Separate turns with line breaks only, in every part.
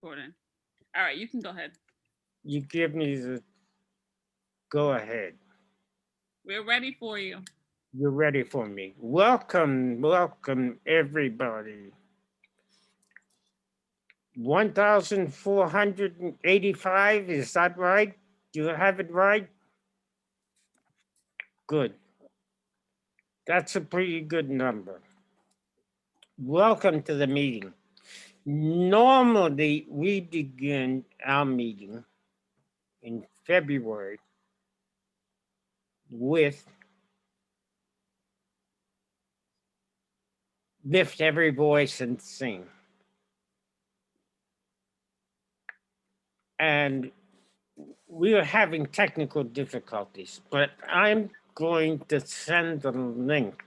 Gordon. All right, you can go ahead.
You give me the go ahead.
We're ready for you.
You're ready for me. Welcome, welcome, everybody. 1,485, is that right? Do you have it right? Good. That's a pretty good number. Welcome to the meeting. Normally, we begin our meeting in February with Lift Every Voice and Sing. And we are having technical difficulties, but I'm going to send the link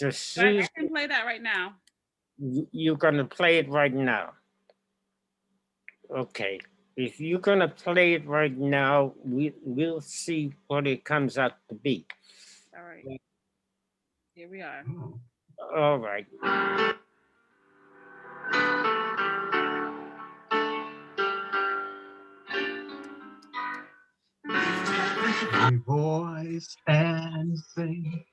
to
Right, I
Susan.
can play that right now.
You're going to play it right now. Okay. If you're going to play it right now, we'll see what it comes out to be.
All right. Here we are.
All right.
Every voice and sing.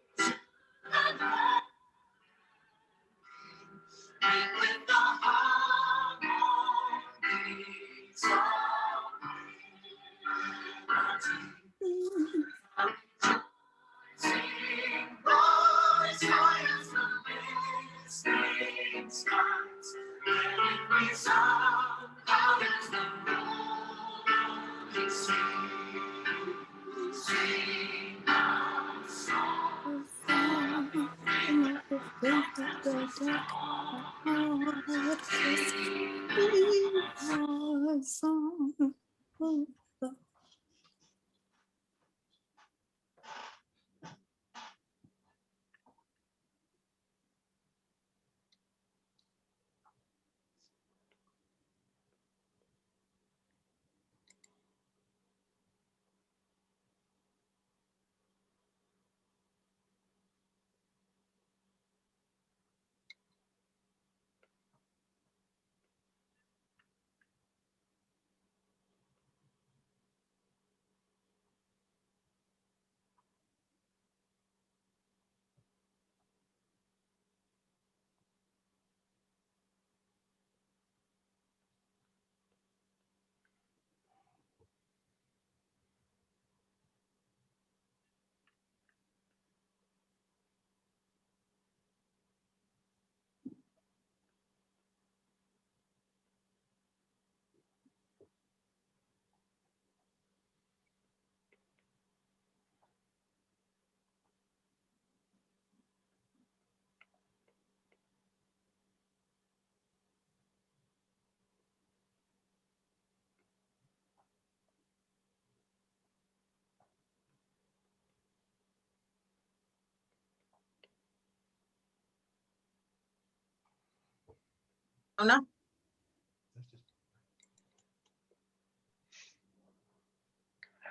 Oh, no.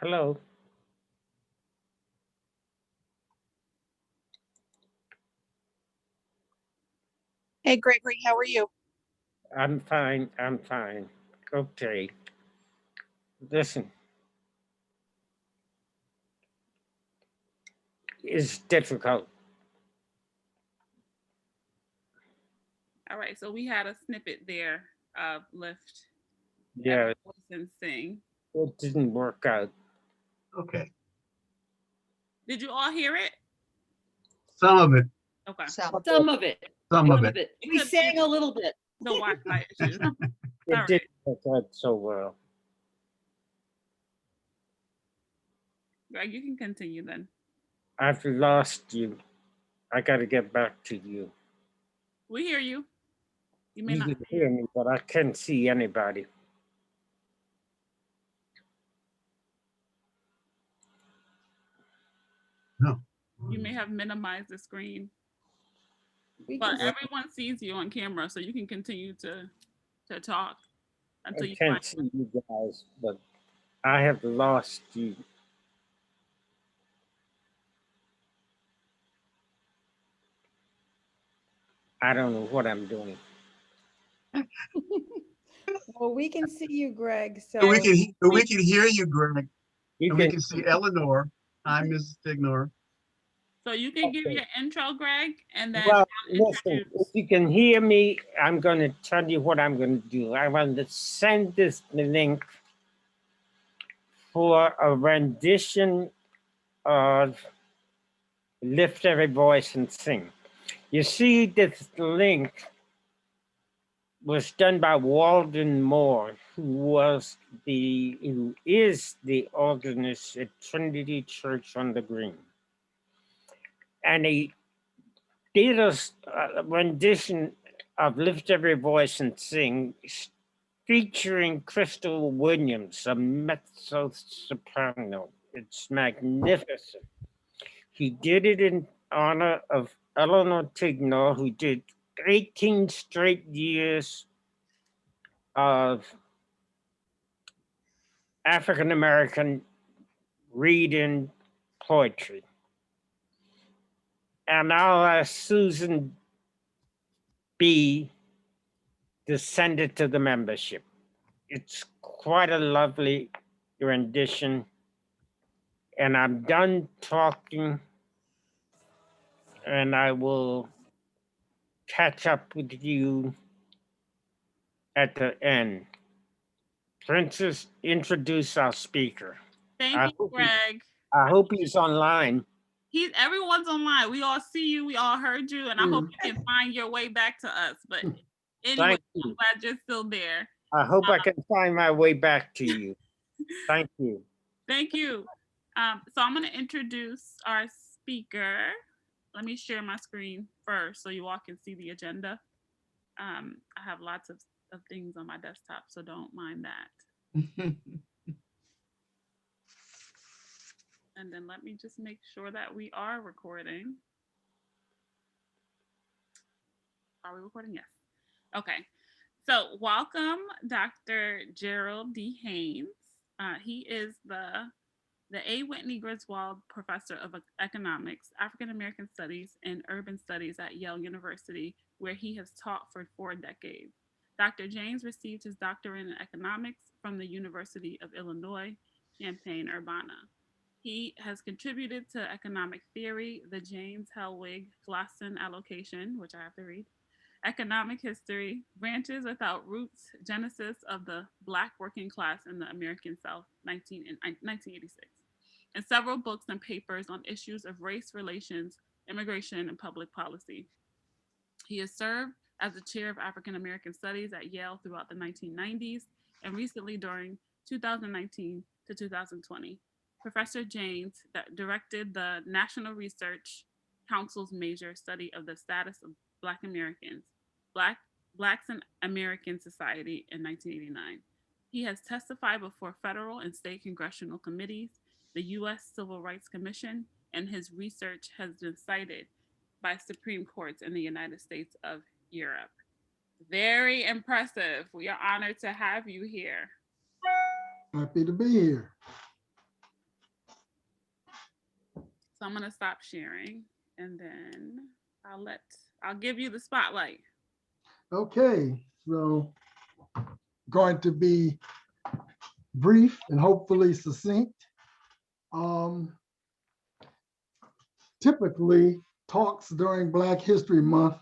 Hello.
Hey, Gregory, how are you?
I'm fine. I'm fine. Okay. Listen. It's difficult.
All right, so we had a snippet there of Lift
Yeah,
Every Voice and Sing.
it didn't work out.
Okay.
Did you all hear it?
Some of it.
Okay.
Some of it.
Some of it.
It
We
could
sang
be
a little bit.
the Wi-Fi issue.
It
All
didn't work out so well.
Greg, you can continue then.
I've lost you. I got to get back to you.
We hear you. You may
You
not
can hear me, but I can't see anybody.
No.
You may have minimized the screen,
We
but
can-
everyone sees you on camera, so you can continue to talk until
I
you
can't
find.
see you guys, but I have lost you. I don't know what I'm doing.
Well, we can see you, Greg,
And we
so
can, and we can hear you, Greg,
You
and we
can,
can see Eleanor. Hi, Mrs. Ignore.
So you can give
Okay.
your intro, Greg, and then
well,
I'll
listen, if
introduce.
you can hear me, I'm going to tell you what I'm going to do. I want to send this link for a rendition of Lift Every Voice and Sing. You see, this link was done by Walden Moore, who is the organist at Trinity Church on the Green. And he did a rendition of Lift Every Voice and Sing, featuring Crystal Williams, a mezzo soprano. It's magnificent. He did it in honor of Eleanor Tignor, who did 18 straight years of African American reading poetry. And I'll ask Susan B. to send it to the membership. It's quite a lovely rendition. And I'm done talking, and I will catch up with you at the end. Princess, introduce our speaker.
Thank
I
you,
hope,
Greg.
I hope he's online.
Everyone's online. We all see you. We all heard you, and I hope you can find your way back to us. But anyway,
Thank
I'm
you.
glad you're still there.
I hope I can find my way back to you. Thank you.
Thank you. So I'm going to introduce our speaker. Let me share my screen first so you all can see the agenda. I have lots of things on my desktop, so don't mind that. And then let me just make sure that we are recording. Are we recording? Yes. Okay. So welcome, Dr. Gerald D. Haynes. He is the A. Whitney Griswold Professor of Economics, African American Studies, and Urban Studies at Yale University, where he has taught for 4 decades. Dr. James received his doctorate in economics from the University of Illinois, Champaign-Urbana. He has contributed to economic theory, the James Hellwig Glasson allocation, which I have to read, economic history, branches without roots, genesis of the Black working class in the American South, 1986, and several books and papers on issues of race relations, immigration, and public policy. He has served as the chair of African American Studies at Yale throughout the 1990s and recently during 2019 to 2020. Professor James directed the National Research Council's major study of the status of Black Americans, Blacks in American Society in 1989. He has testified before federal and state congressional committees, the U.S. Civil Rights Commission, and his research has been cited by Supreme Courts in the United States of Europe. Very impressive. We are honored to have you here.
Happy to be here.
So I'm gonna stop sharing and then I'll give you the spotlight.
Okay, so going to be brief and hopefully succinct. Typically, talks during Black History Month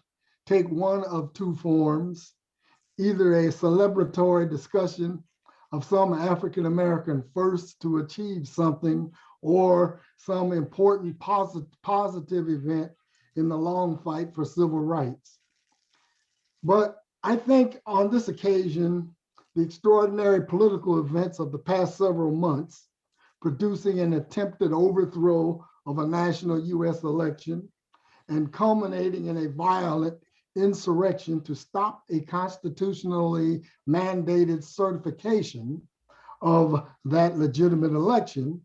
take one of two forms, either a celebratory discussion of some African American first to achieve something or some important positive event in the long fight for civil rights. But I think on this occasion, the extraordinary political events of the past several months, producing an attempted overthrow of a national US election and culminating in a violent insurrection to stop a constitutionally mandated certification of that legitimate election,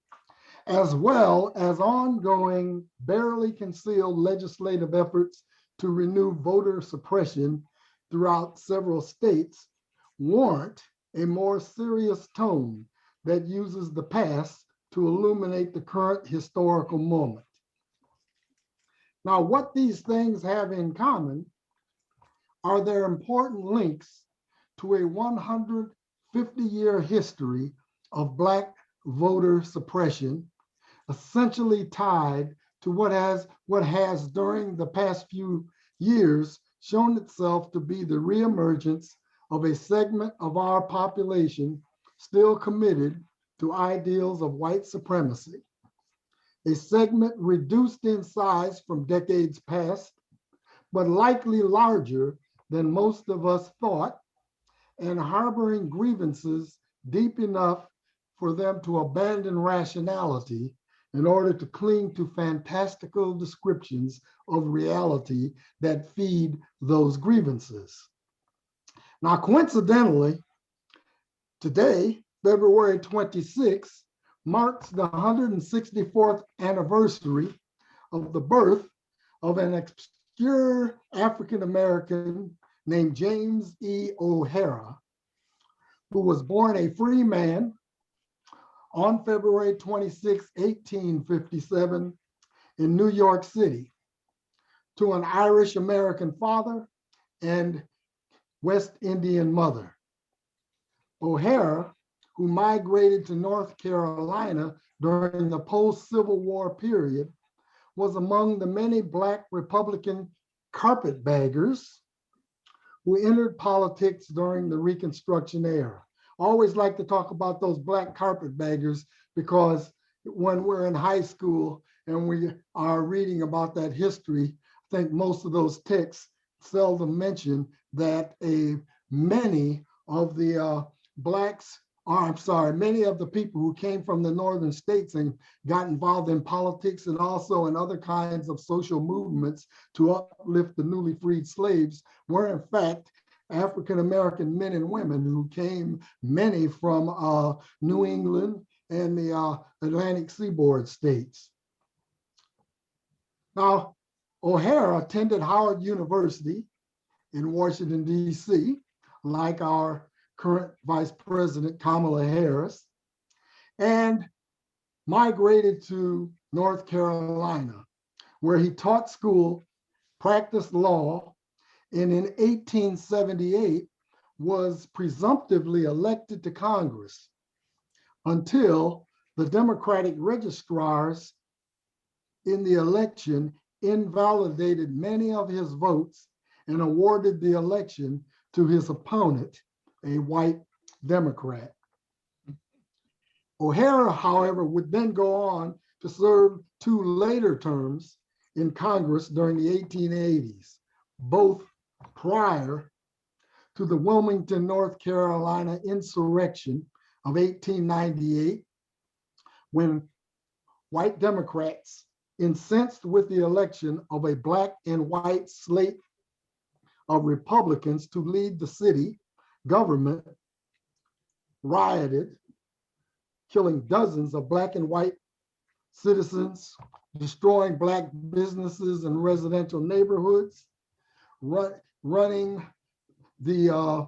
as well as ongoing, barely concealed legislative efforts to renew voter suppression throughout several states, warrant a more serious tone that uses the past to illuminate the current historical moment. Now, what these things have in common are their important links to a 150-year history of Black voter suppression, essentially tied to what has during the past few years shown itself to be the reemergence of a segment of our population still committed to ideals of white supremacy. A segment reduced in size from decades past, but likely larger than most of us thought, and harboring grievances deep enough for them to abandon rationality in order to cling to fantastical descriptions of reality that feed those grievances. Now, coincidentally, today, February 26th, marks the 164th anniversary of the birth of an obscure African American named James E. O'Hara, who was born a free man on February 26, 1857, in New York City, to an Irish American father and West Indian mother. O'Hara, who migrated to North Carolina during the post-Civil War period, was among the many Black Republican carpetbaggers who entered politics during the Reconstruction era. I always like to talk about those Black carpetbaggers because when we're in high school and we are reading about that history, I think most of those texts seldom mention that many of the many of the people who came from the northern states and got involved in politics and also in other kinds of social movements to uplift the newly freed slaves were in fact African-American men and women who came, many from New England and the Atlantic seaboard states. Now, O'Hara attended Howard University in Washington, D.C., like our current Vice President Kamala Harris, and migrated to North Carolina, where he taught school, practiced law, and in 1878 was presumptively elected to Congress until the Democratic registrars in the election invalidated many of his votes and awarded the election to his opponent, a white Democrat. O'Hara, however, would then go on to serve 2 later terms in Congress during the 1880s, both prior to the Wilmington, North Carolina insurrection of 1898, when white Democrats, incensed with the election of a Black and white slate of Republicans to lead the city government, rioted, killing dozens of Black and white citizens, destroying Black businesses and residential neighborhoods, running the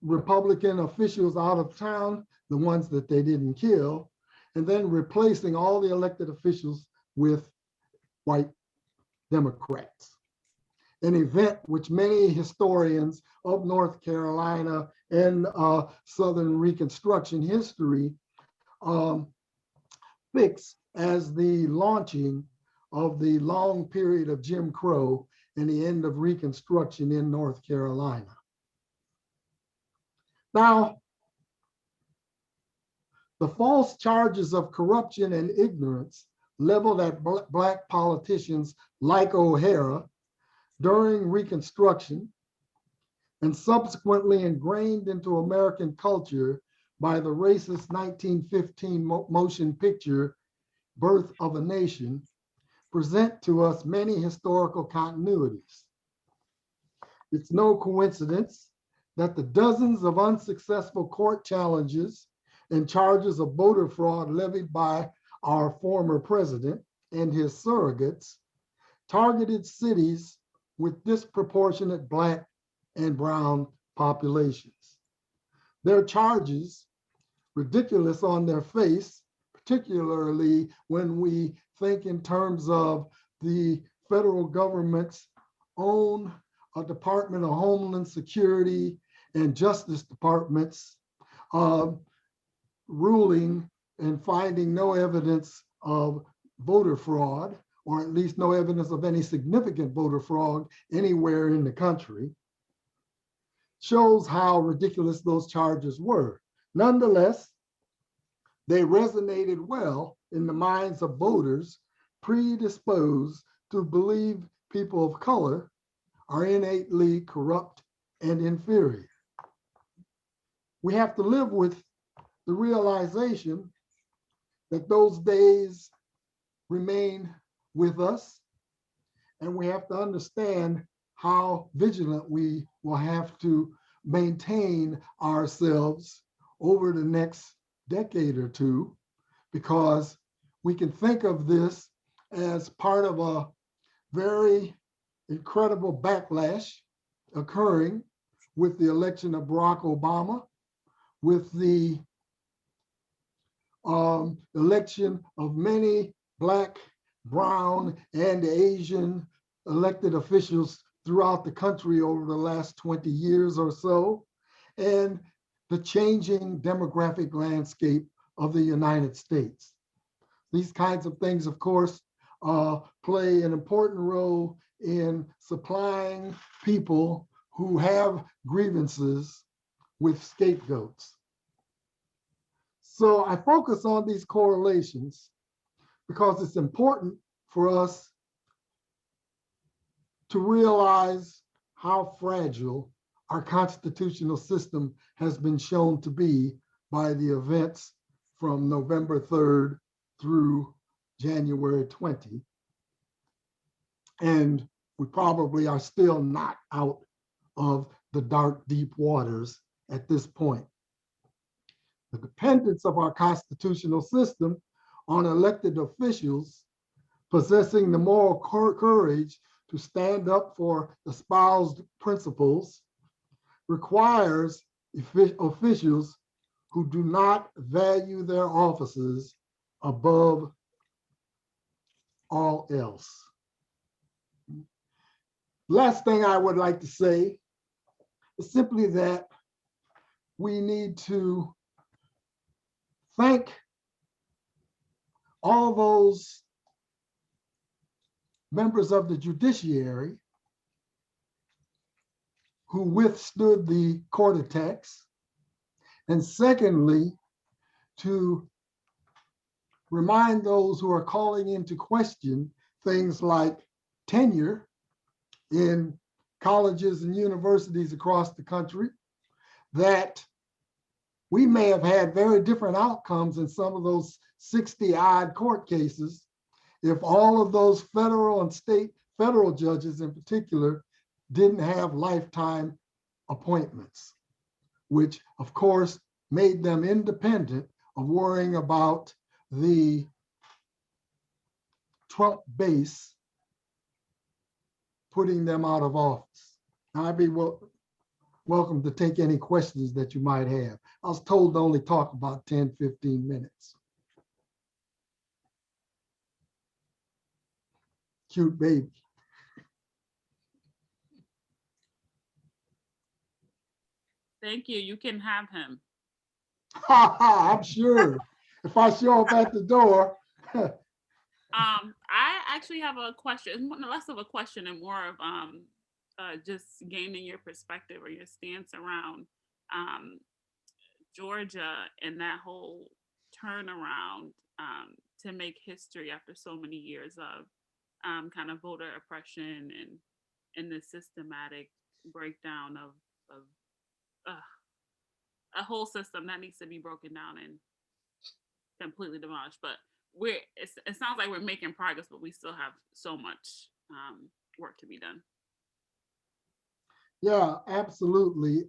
Republican officials out of town, the ones that they didn't kill, and then replacing all the elected officials with white Democrats. An event which many historians of North Carolina and Southern Reconstruction history fix as the launching of the long period of Jim Crow and the end of Reconstruction in North Carolina. Now, the false charges of corruption and ignorance leveled at Black politicians like O'Hara during Reconstruction and subsequently ingrained into American culture by the racist 1915 motion picture, Birth of a Nation, present to us many historical continuities. It's no coincidence that the dozens of unsuccessful court challenges and charges of voter fraud levied by our former president and his surrogates targeted cities with disproportionate Black and brown populations. Their charges, ridiculous on their face, particularly when we think in terms of the federal government's own Department of Homeland Security and Justice Departments ruling and finding no evidence of voter fraud, or at least no evidence of any significant voter fraud anywhere in the country, shows how ridiculous those charges were. Nonetheless, they resonated well in the minds of voters predisposed to believe people of color are innately corrupt and inferior. We have to live with the realization that those days remain with us, and we have to understand how vigilant we will have to maintain ourselves over the next decade or two, because we can think of this as part of a very incredible backlash occurring with the election of Barack Obama, with the election of many Black, brown, and Asian elected officials throughout the country over the last 20 years or so, and the changing demographic landscape of the United States. These kinds of things, of course, play an important role in supplying people who have grievances with scapegoats. So I focus on these correlations because it's important for us to realize how fragile our constitutional system has been shown to be by the events from November 3rd through January 20. And we probably are still not out of the dark, deep waters at this point. The dependence of our constitutional system on elected officials possessing the moral courage to stand up for espoused principles requires officials who do not value their offices above all else. Last thing I would like to say is simply that we need to thank all those members of the judiciary who withstood the court attacks. And secondly, to remind those who are calling into question things like tenure in colleges and universities across the country, that we may have had very different outcomes in some of those 60-odd court cases if all of those federal and state, federal judges in particular, didn't have lifetime appointments, which of course made them independent of worrying about the Trump base putting them out of office. I'd be welcome to take any questions that you might have. I was told to only talk about 10, 15 minutes. Cute baby.
Thank you. You can have him.
I'm sure. If I show up at the door.
I actually have a question, less of a question and more of just gaining your perspective or your stance around Georgia and that whole turnaround to make history after so many years of kind of voter oppression and the systematic breakdown of a whole system that needs to be broken down and completely demolished. But it sounds like we're making progress, but we still have so much work to be done.
Yeah, absolutely.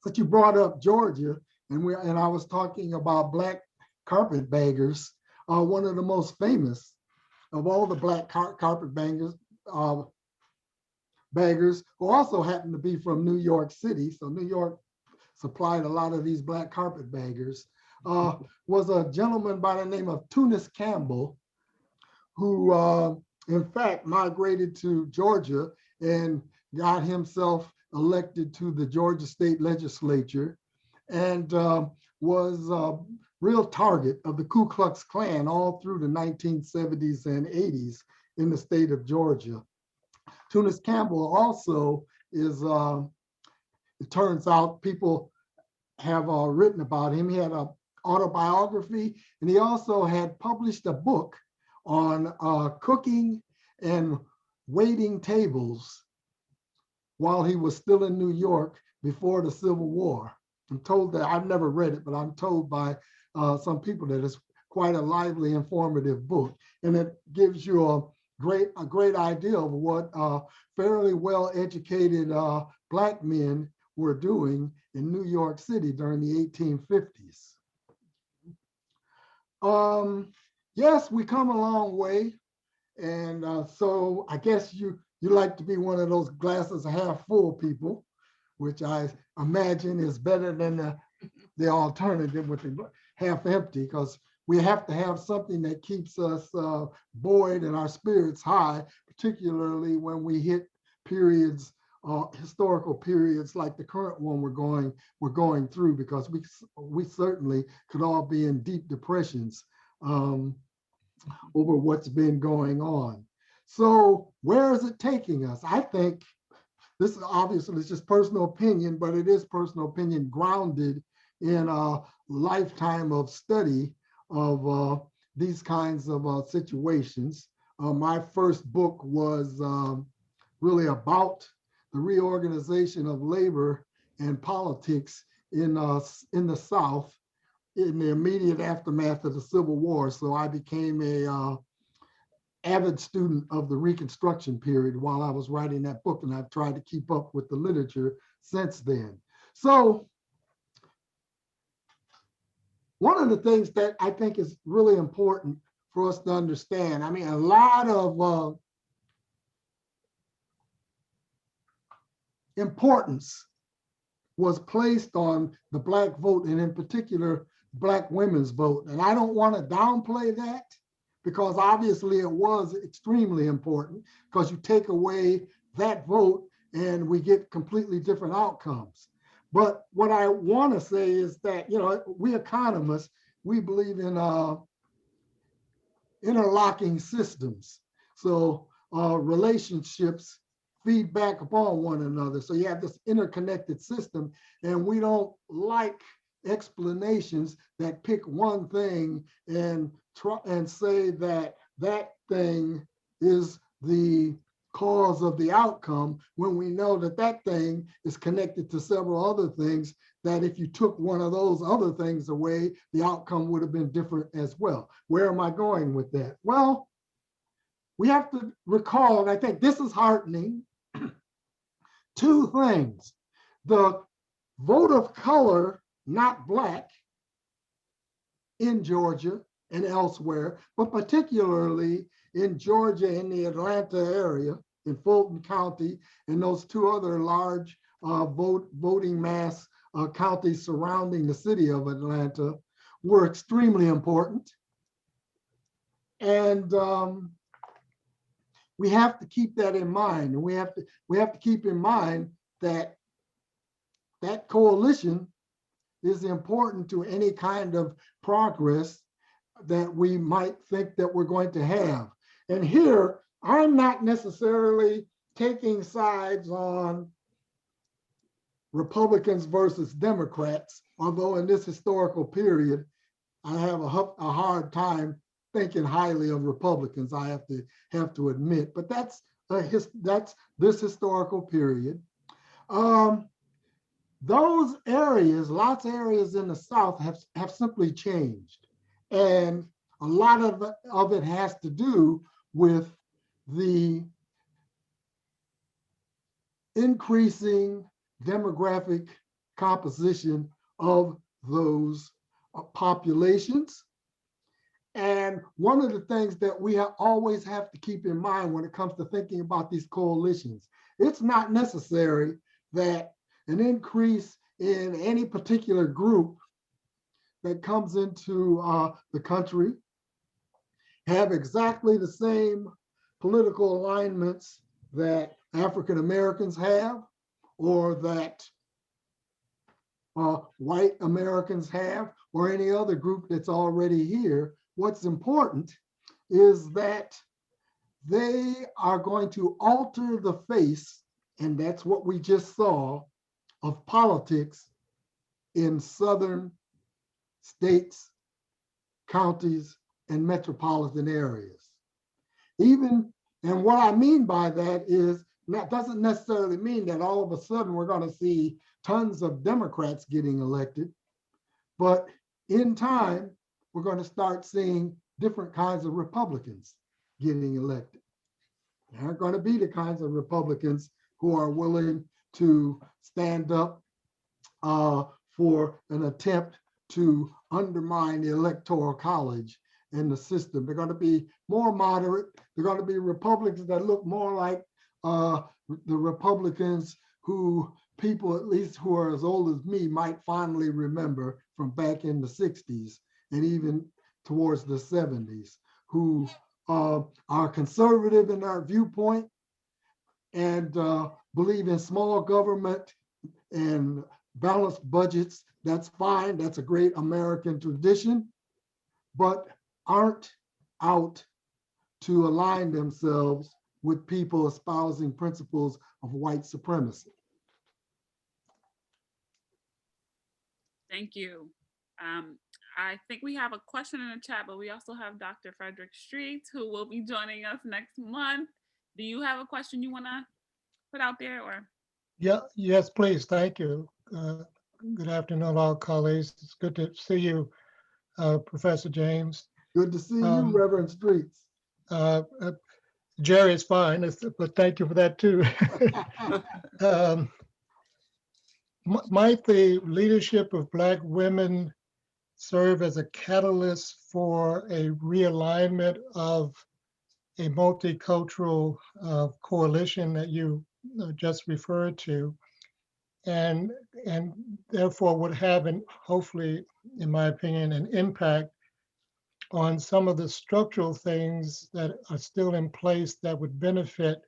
But you brought up Georgia, and I was talking about black carpetbaggers. One of the most famous of all the black carpetbaggers, who also happened to be from New York City. So New York supplied a lot of these black carpetbaggers. Was a gentleman by the name of Tunis Campbell, who in fact migrated to Georgia and got himself elected to the Georgia State Legislature and was a real target of the Ku Klux Klan all through the 1970s and 80s in the state of Georgia. Tunis Campbell also is, it turns out people have written about him. He had an autobiography, and he also had published a book on cooking and waiting tables while he was still in New York before the Civil War. I'm told that, I've never read it, but I'm told by some people that it's quite a lively, informative book. And it gives you a great idea of what fairly well-educated Black men were doing in New York City during the 1850s. Yes, we come a long way. And so I guess you like to be one of those glasses half full people, which I imagine is better than the alternative with the half empty, because we have to have something that keeps us buoyed and our spirits high, particularly when we hit periods, historical periods like the current one we're going through, because we certainly could all be in deep depressions over what's been going on. So where is it taking us? I think this is obviously, it's just personal opinion, but it is personal opinion grounded in a lifetime of study of these kinds of situations. My first book was really about the reorganization of labor and politics in the South in the immediate aftermath of the Civil War. So I became a avid student of the Reconstruction period while I was writing that book, and I've tried to keep up with the literature since then. So one of the things that I think is really important for us to understand, I mean, a lot of importance was placed on the Black vote, and in particular, Black women's vote. And I don't want to downplay that, because obviously it was extremely important, because you take away that vote and we get completely different outcomes. But what I want to say is that, you know, we economists, we believe in interlocking systems. So relationships feed back upon one another. So you have this interconnected system, and we don't like explanations that pick one thing and try and say that that thing is the cause of the outcome, when we know that that thing is connected to several other things, that if you took one of those other things away, the outcome would have been different as well. Where am I going with that? Well, we have to recall, and I think this is heartening, two things. The vote of color, not Black, in Georgia and elsewhere, but particularly in Georgia, in the Atlanta area, in Fulton County, and those two other large voting mass counties surrounding the city of Atlanta, were extremely important. And we have to keep that in mind. And we have to keep in mind that that coalition is important to any kind of progress that we might think that we're going to have. And here, I'm not necessarily taking sides on Republicans versus Democrats, although in this historical period, I have a hard time thinking highly of Republicans, I have to admit, but that's this historical period. Those areas, lots of areas in the South have simply changed. And a lot of it has to do with the increasing demographic composition of those populations. And one of the things that we always have to keep in mind when it comes to thinking about these coalitions, it's not necessary that an increase in any particular group that comes into the country have exactly the same political alignments that African Americans have, or that white Americans have, or any other group that's already here. What's important is that they are going to alter the face, and that's what we just saw, of politics in southern states, counties, and metropolitan areas. Even, and what I mean by that is, that doesn't necessarily mean that all of a sudden we're going to see tons of Democrats getting elected, but in time, we're going to start seeing different kinds of Republicans getting elected. There aren't going to be the kinds of Republicans who are willing to stand up for an attempt to undermine the Electoral College and the system. They're going to be more moderate. They're going to be Republicans that look more like the Republicans who people, at least who are as old as me, might fondly remember from back in the 60s and even towards the 70s, who are conservative in our viewpoint and believe in small government and balanced budgets. That's fine. That's a great American tradition, but aren't out to align themselves with people espousing principles of white supremacy.
Thank you. I think we have a question in the chat, but we also have Dr. Frederick Streets, who will be joining us next month. Do you have a question you want to put out there, or?
Yeah, yes, please. Thank you. Good afternoon, all colleagues. It's good to see you, Professor James.
Good to see you, Reverend Streets.
Jerry is fine, but thank you for that too. Might the leadership of Black women serve as a catalyst for a realignment of a multicultural coalition that you just referred to, and therefore would have, and hopefully, in my opinion, an impact on some of the structural things that are still in place that would benefit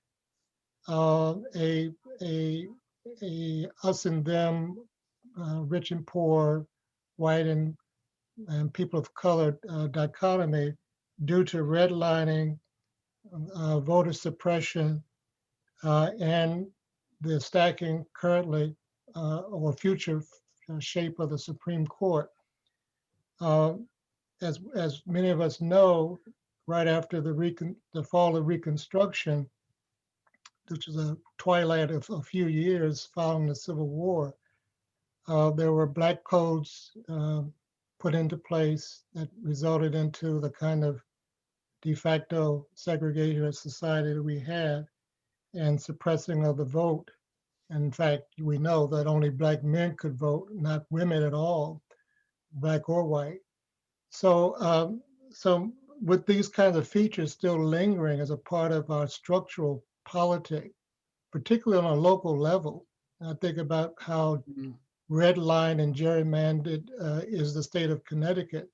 a us and them, rich and poor, white and people of color dichotomy due to redlining, voter suppression, and the stacking currently or future shape of the Supreme Court. As many of us know, right after the fall of Reconstruction, which is a twilight of a few years following the Civil War, there were Black codes put into place that resulted into the kind of de facto segregation of society that we had and suppressing of the vote. And in fact, we know that only Black men could vote, not women at all, Black or white. So, so with these kinds of features still lingering as a part of our structural politics, particularly on a local level, I think about how redlined and gerrymandered is the state of Connecticut,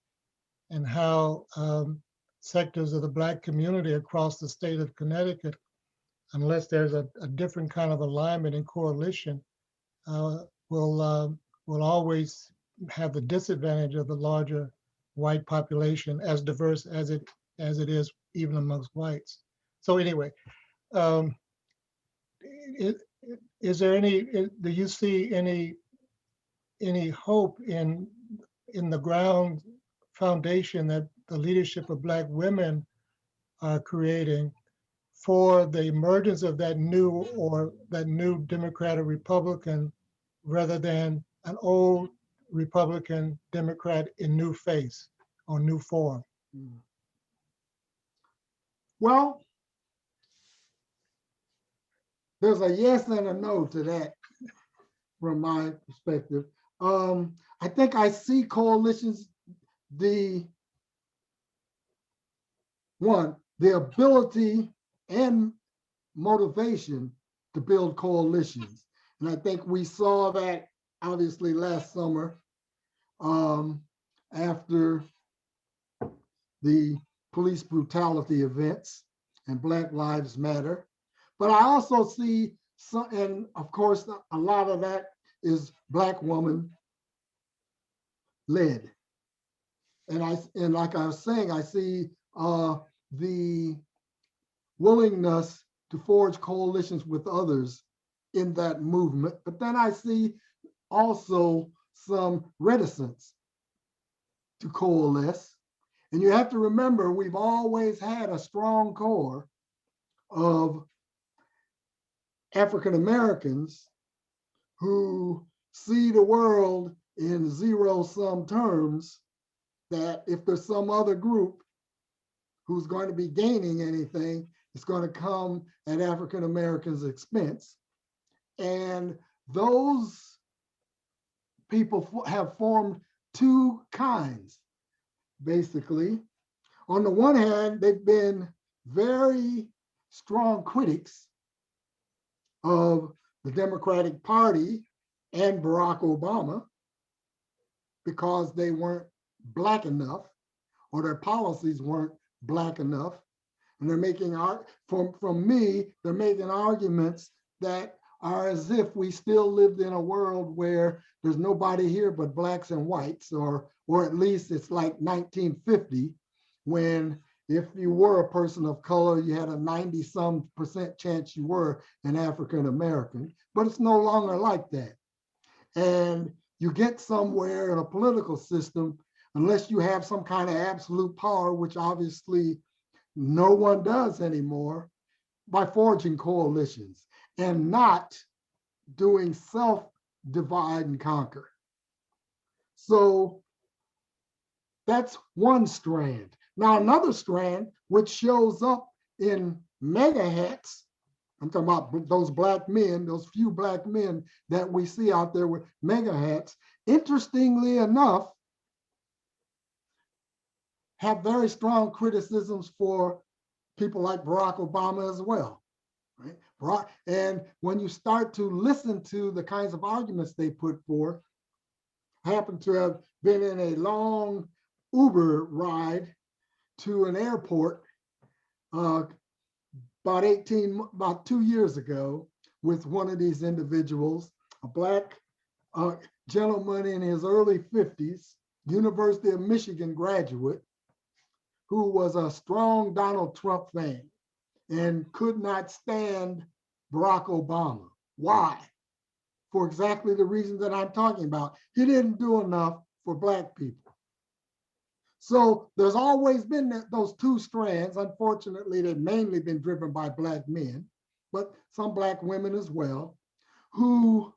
and how sectors of the Black community across the state of Connecticut, unless there's a different kind of alignment and coalition, will always have the disadvantage of the larger white population, as diverse as it is even amongst whites. So anyway, is there any? Do you see any hope in the ground foundation that the leadership of Black women are creating for the emergence of that new Democrat or Republican, rather than an old Republican Democrat in new face or new form?
Well, there's a yes and a no to that from my perspective. I think I see coalitions, the ability and motivation to build coalitions. And I think we saw that obviously last summer after the police brutality events and Black Lives Matter. But I also see So, and of course, a lot of that is Black woman led. And like I was saying, I see the willingness to forge coalitions with others in that movement. But then I see also some reticence to coalesce. And you have to remember, we've always had a strong core of African Americans who see the world in zero sum terms, that if there's some other group who's going to be gaining anything, it's going to come at African Americans' expense. And those people have formed two kinds, basically. On the one hand, they've been very strong critics of the Democratic Party and Barack Obama because they weren't Black enough, or their policies weren't Black enough. And they're making, from me, they're making arguments that are as if we still lived in a world where there's nobody here but Blacks and whites, or at least it's like 1950, when if you were a person of color, you had a 90-some% chance you were an African American. But it's no longer like that. And you get somewhere in a political system, unless you have some kind of absolute power, which obviously no one does anymore, by forging coalitions and not doing self-divide and conquer. So that's one strand. Now, another strand, which shows up in mega hats, I'm talking about those Black men, those few Black men that we see out there with mega hats, interestingly enough, have very strong criticisms for people like Barack Obama as well. Right? And when you start to listen to the kinds of arguments they put forth, I happen to have been in a long Uber ride to an airport about 2 years ago with one of these individuals, a Black gentleman in his early 50s, University of Michigan graduate, who was a strong Donald Trump fan and could not stand Barack Obama. Why? For exactly the reason that I'm talking about. He didn't do enough for Black people. So there's always been those two strands. Unfortunately, they've mainly been driven by Black men, but some Black women as well, who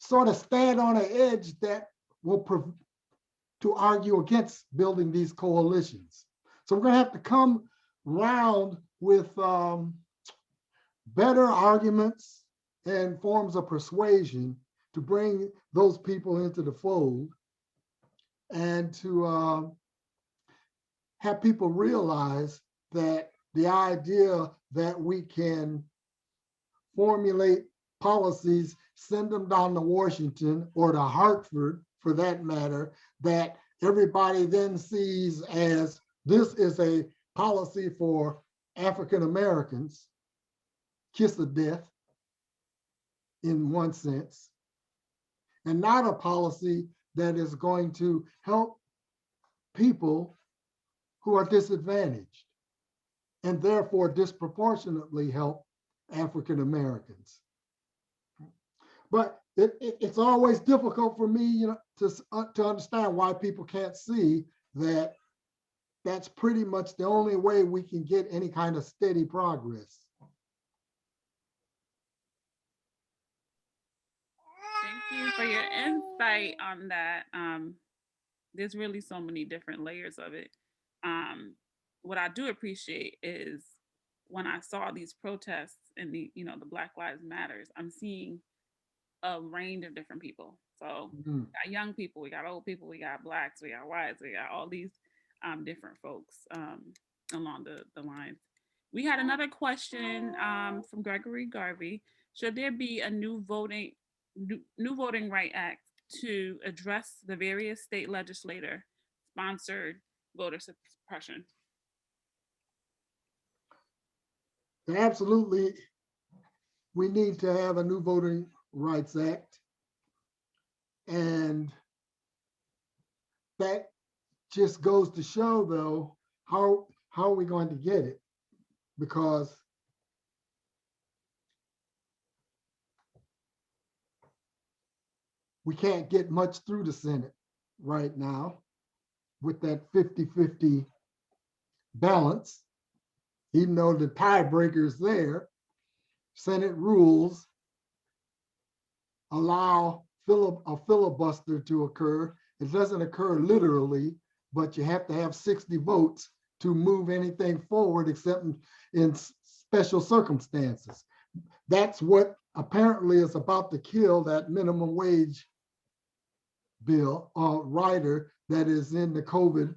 sort of stand on an edge that will to argue against building these coalitions. So we're going to have to come round with better arguments and forms of persuasion to bring those people into the fold, and to have people realize that the idea that we can formulate policies, send them down to Washington or to Hartford, for that matter, that everybody then sees as this is a policy for African Americans, kiss of death in one sense, and not a policy that is going to help people who are disadvantaged and therefore disproportionately help African Americans. But it's always difficult for me, to understand why people can't see that that's pretty much the only way we can get any kind of steady progress.
Thank you for your insight on that. There's really so many different layers of it. What I do appreciate is when I saw these protests and the Black Lives Matters, I'm seeing a range of different people. So we got young people, we got old people, we got Blacks, we got whites, we got all these different folks along the lines. We had another question from Gregory Garvey. Should there be a new voting right act to address the various state legislator sponsored voter suppression?
absolutely, we need to have a new Voting Rights Act. And that just goes to show, though, how are we going to get it? Because we can't get much through the Senate right now with that 50-50 balance, even though the tiebreaker is there. Senate rules allow a filibuster to occur. It doesn't occur literally, but you have to have 60 votes to move anything forward except in special circumstances. That's what apparently is about to kill that minimum wage bill rider that is in the COVID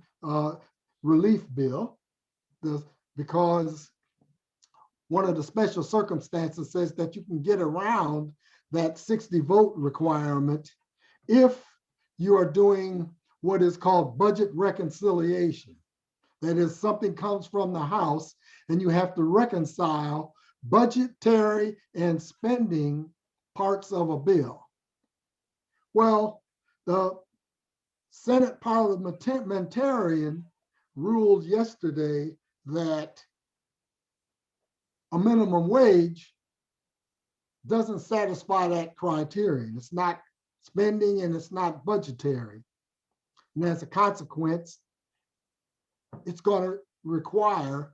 relief bill, because one of the special circumstances says that you can get around that 60 vote requirement if you are doing what is called budget reconciliation. That is, something comes from the House and you have to reconcile budgetary and spending parts of a bill. Well, the Senate parliamentarian ruled yesterday that a minimum wage doesn't satisfy that criterion. It's not spending and it's not budgetary. And as a consequence, it's going to require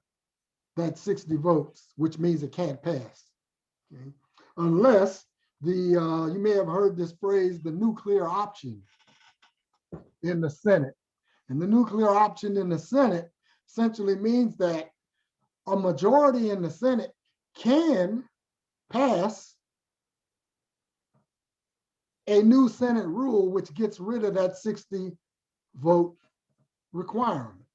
that 60 votes, which means it can't pass. Okay? Unless you may have heard this phrase, the nuclear option in the Senate. And the nuclear option in the Senate essentially means that a majority in the Senate can pass a new Senate rule which gets rid of that 60 vote requirement.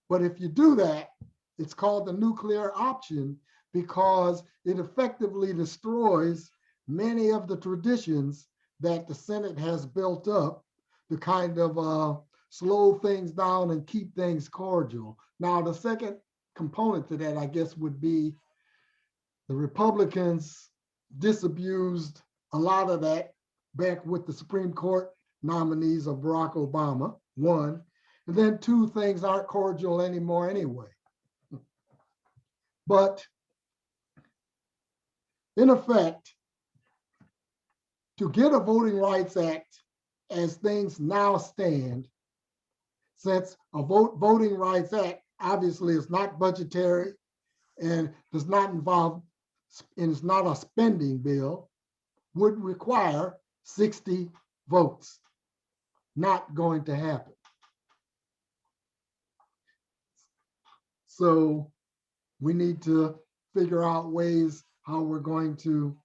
But if you do that, it's called the nuclear option because it effectively destroys many of the traditions that the Senate has built up to kind of slow things down and keep things cordial. Now, the second component to that, I guess, would be the Republicans disabused a lot of that back with the Supreme Court nominees of Barack Obama, one. And then two, things aren't cordial anymore anyway. But in effect, to get a Voting Rights Act as things now stand, since a Voting Rights Act obviously is not budgetary and does not involve, and is not a spending bill, would require 60 votes. Not going to happen. So we need to figure out ways how we're going to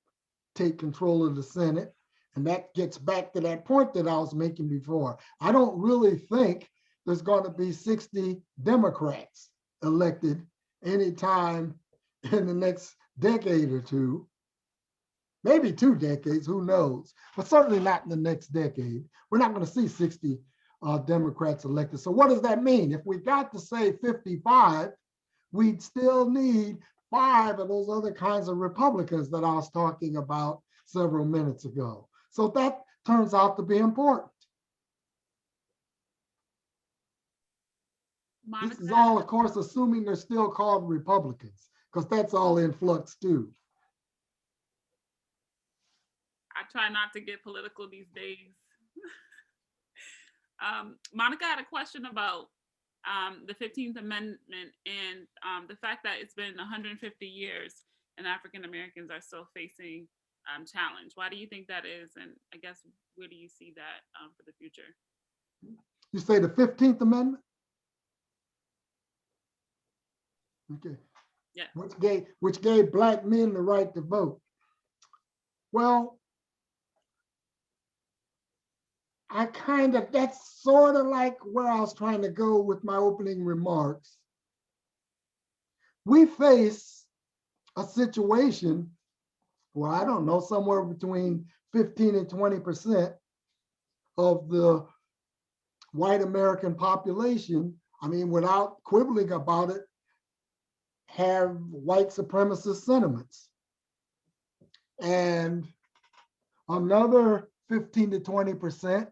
take control of the Senate. And that gets back to that point that I was making before. I don't really think there's going to be 60 Democrats elected anytime in the next decade or two. Maybe 2 decades, who knows? But certainly not in the next decade. We're not going to see 60 Democrats elected. So what does that mean? If we got to say 55, we'd still need 5 of those other kinds of Republicans that I was talking about several minutes ago. So that turns out to be important.
Monica,
This is all, of course, assuming they're still called Republicans, because that's all in flux too.
I try not to get political these days. Monica had a question about the 15th Amendment and the fact that it's been 150 years and African Americans are still facing challenge. Why do you think that is? And I guess, where do you see that for the future?
You say the 15th Amendment? Okay.
Yeah.
Which gave Black men the right to vote. Well, that's sort of like where I was trying to go with my opening remarks. We face a situation where, I don't know, somewhere between 15 and 20% of the white American population, I mean, without quibbling about it, have white supremacist sentiments. And another 15 to 20%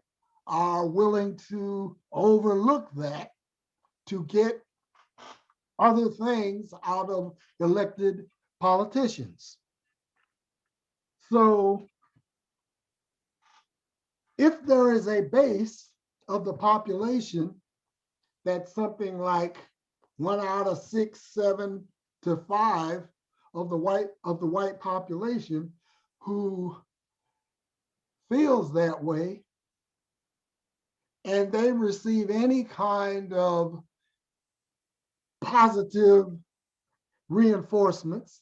are willing to overlook that to get other things out of elected politicians. So if there is a base of the population that's something like 1 out of 6, 7 to 5 of the white population who feels that way, and they receive any kind of positive reinforcements,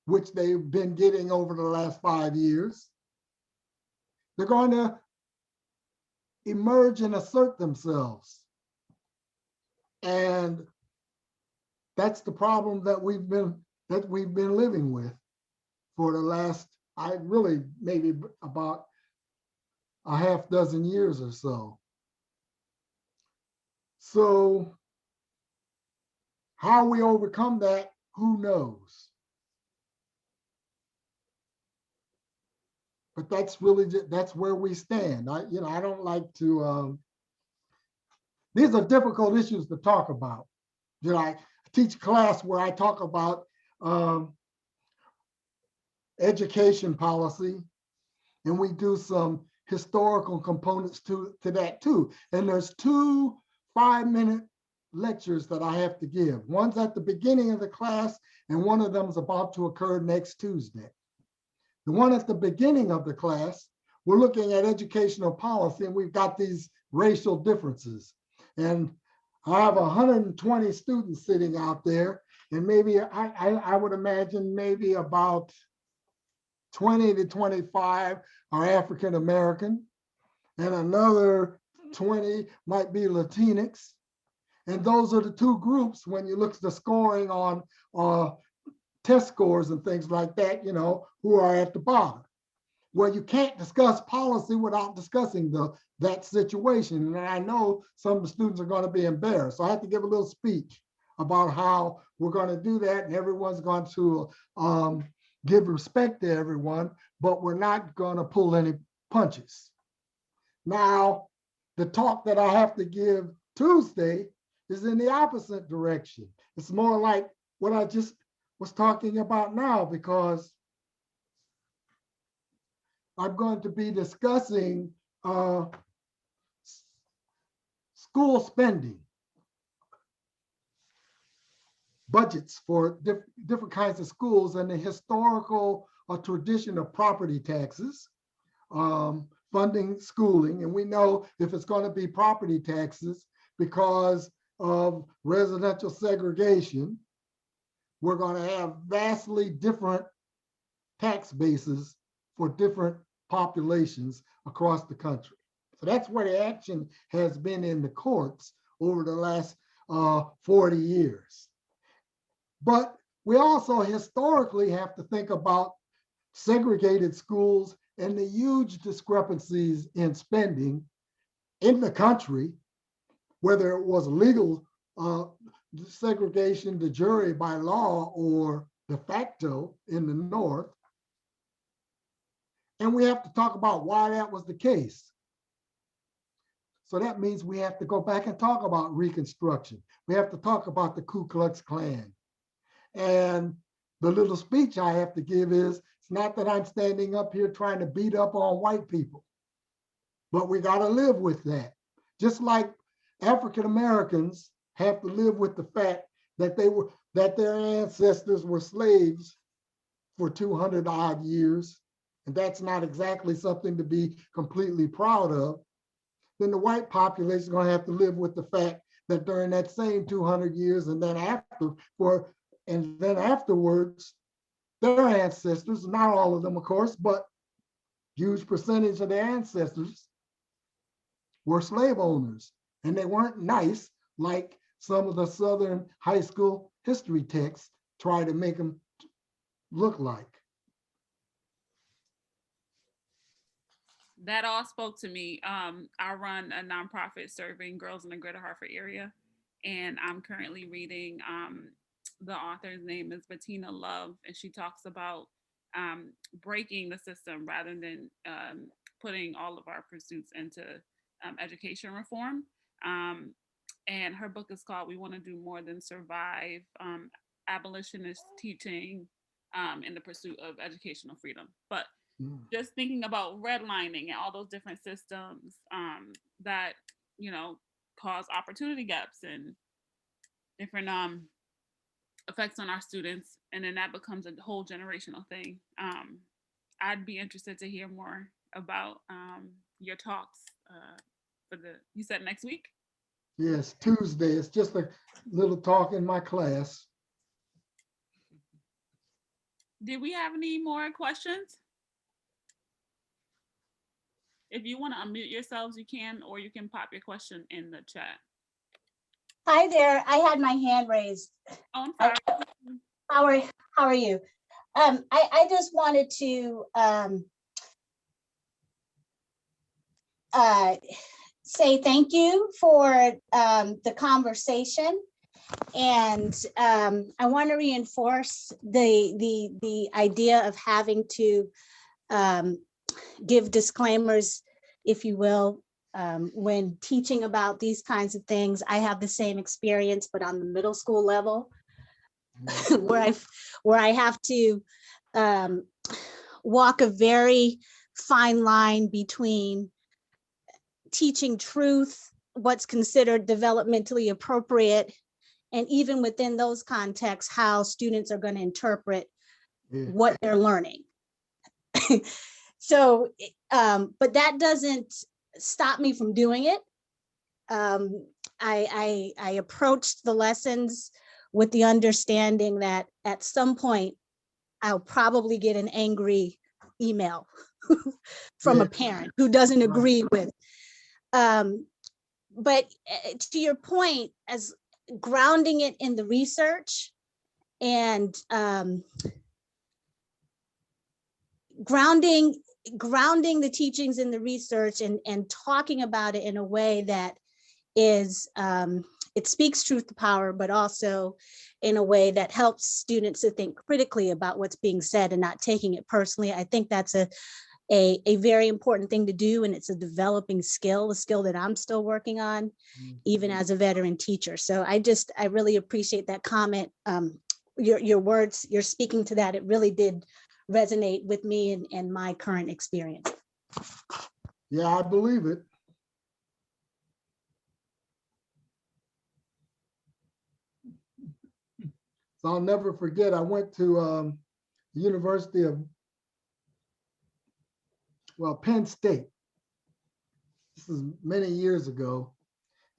which they've been getting over the last 5 years, they're going to emerge and assert themselves. And that's the problem that we've been living with for the last, maybe about a half dozen years or so. So how we overcome that, who knows? But that's where we stand. I don't like to, these are difficult issues to talk about. I teach a class where I talk about education policy, and we do some historical components to that too. And there's 2 5-minute lectures that I have to give. One's at the beginning of the class, and one of them is about to occur next Tuesday. The one at the beginning of the class, we're looking at educational policy, and we've got these racial differences. And I have 120 students sitting out there, and maybe I would imagine maybe about 20 to 25 are African American, and another 20 might be Latinx. And those are the 2 groups when you look at the scoring on test scores and things like that, who are at the bottom. Well, you can't discuss policy without discussing that situation. And I know some of the students are going to be embarrassed. So I have to give a little speech about how we're going to do that. And everyone's going to give respect to everyone, but we're not going to pull any punches. Now, the talk that I have to give Tuesday is in the opposite direction. It's more like what I just was talking about now, because I'm going to be discussing school spending, budgets for different kinds of schools, and the historical tradition of property taxes, funding schooling. And we know if it's going to be property taxes because of residential segregation, we're going to have vastly different tax bases for different populations across the country. So that's where the action has been in the courts over the last 40 years. But we also historically have to think about segregated schools and the huge discrepancies in spending in the country, whether it was legal segregation de jure by law or de facto in the North. And we have to talk about why that was the case. So that means we have to go back and talk about Reconstruction. We have to talk about the Ku Klux Klan. And the little speech I have to give is, it's not that I'm standing up here trying to beat up on white people, but we got to live with that. Just like African Americans have to live with the fact that their ancestors were slaves for 200 odd years, and that's not exactly something to be completely proud of, then the white population is going to have to live with the fact that during that same 200 years and then afterwards, their ancestors, not all of them, of course, but huge percentage of their ancestors were slave owners, and they weren't nice like some of the Southern high school history texts try to make them look like.
That all spoke to me. I run a nonprofit serving girls in the greater Hartford area, and I'm currently reading the author's name is Bettina Love, and she talks about breaking the system rather than putting all of our pursuits into education reform. And her book is called "We Want to Do More Than Survive: Abolitionist Teaching in the Pursuit of Educational Freedom." But just thinking about redlining and all those different systems that cause opportunity gaps and different effects on our students, and then that becomes a whole generational thing. I'd be interested to hear more about your talks for you said next week?
Yes, Tuesday. It's just a little talk in my class.
Did we have any more questions? If you want to unmute yourselves, you can, or you can pop your question in the chat.
Hi there. I had my hand raised.
Oh, I'm
sorry. How are you? I just wanted to say thank you for the conversation, and I want to reinforce the idea of having to give disclaimers, if you will, when teaching about these kinds of things. I have the same experience, but on the middle school level, where I have to walk a very fine line between teaching truth, what's considered developmentally appropriate, and even within those contexts, how students are going to interpret what they're learning. So, but that doesn't stop me from doing it. I approached the lessons with the understanding that at some point I'll probably get an angry email from a parent who doesn't agree with. But to your point, as grounding it in the research and grounding the teachings in the research and talking about it in a way that is, it speaks truth to power, but also in a way that helps students to think critically about what's being said and not taking it personally. I think that's a very important thing to do, and it's a developing skill, a skill that I'm still working on, even as a veteran teacher. So I really appreciate that comment. Your words, you're speaking to that. It really did resonate with me and my current experience.
Yeah, I believe it. So I'll never forget, I went to the University of, Penn State. This is many years ago.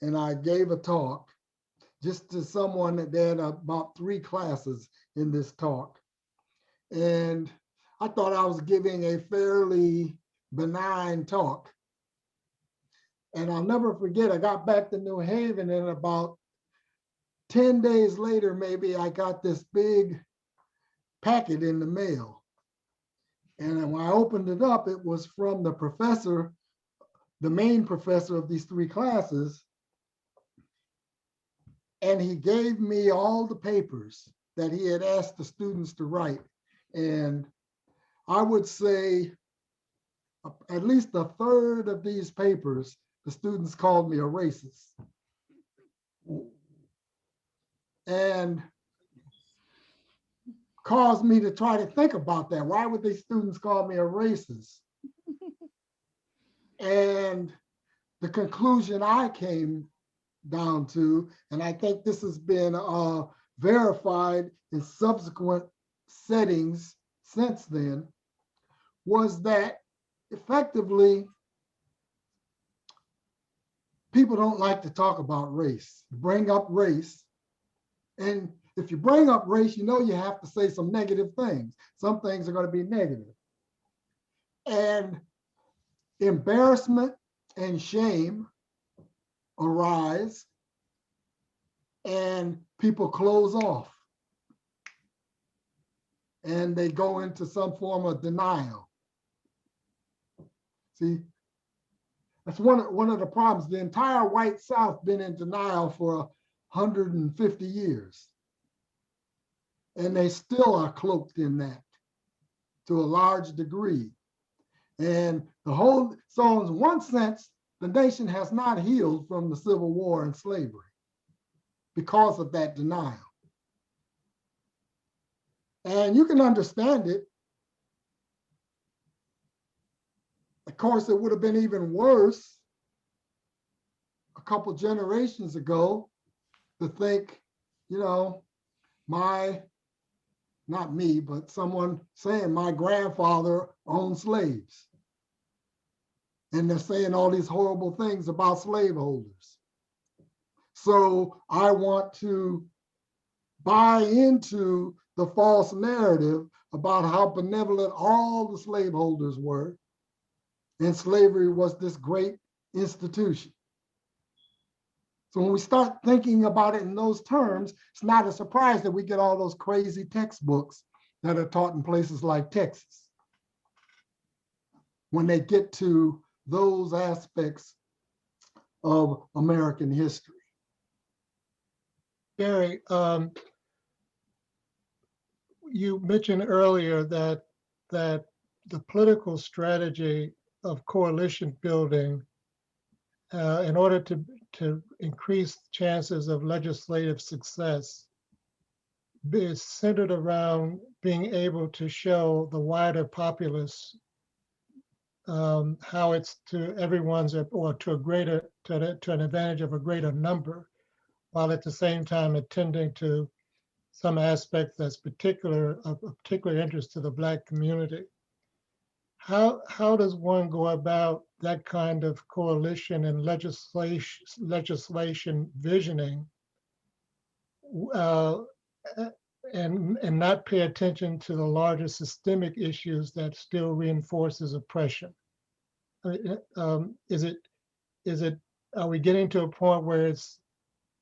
And I gave a talk just to someone that had about 3 classes in this talk. And I thought I was giving a fairly benign talk. And I'll never forget, I got back to New Haven, and about 10 days later, maybe, I got this big packet in the mail. And when I opened it up, it was from the professor, the main professor of these 3 classes. And he gave me all the papers that he had asked the students to write. And I would say at least a third of these papers, the students called me a racist. And caused me to try to think about that. Why would these students call me a racist? And the conclusion I came down to, and I think this has been verified in subsequent settings since then, was that effectively people don't like to talk about race, bring up race. And if you bring up race, you know you have to say some negative things. Some things are going to be negative. And embarrassment and shame arise, and people close off. And they go into some form of denial. See, that's one of the problems. The entire white South been in denial for 150 years. and they still are cloaked in that to a large degree. And so in one sense, the nation has not healed from the Civil War and slavery because of that denial. And you can understand it. Of course, it would have been even worse a couple generations ago to think, not me, but someone saying my grandfather owned slaves. And they're saying all these horrible things about slaveholders. So I want to buy into the false narrative about how benevolent all the slaveholders were, and slavery was this great institution. So when we start thinking about it in those terms, it's not a surprise that we get all those crazy textbooks that are taught in places like Texas when they get to those aspects of American history.
Gary, you mentioned earlier that the political strategy of coalition building in order to increase chances of legislative success is centered around being able to show the wider populace how it's to everyone's or to an advantage of a greater number, while at the same time attending to some aspect that's of particular interest to the Black community. How does one go about that kind of coalition and legislation visioning, and not pay attention to the larger systemic issues that still reinforces oppression? Is it are we getting to a point where it's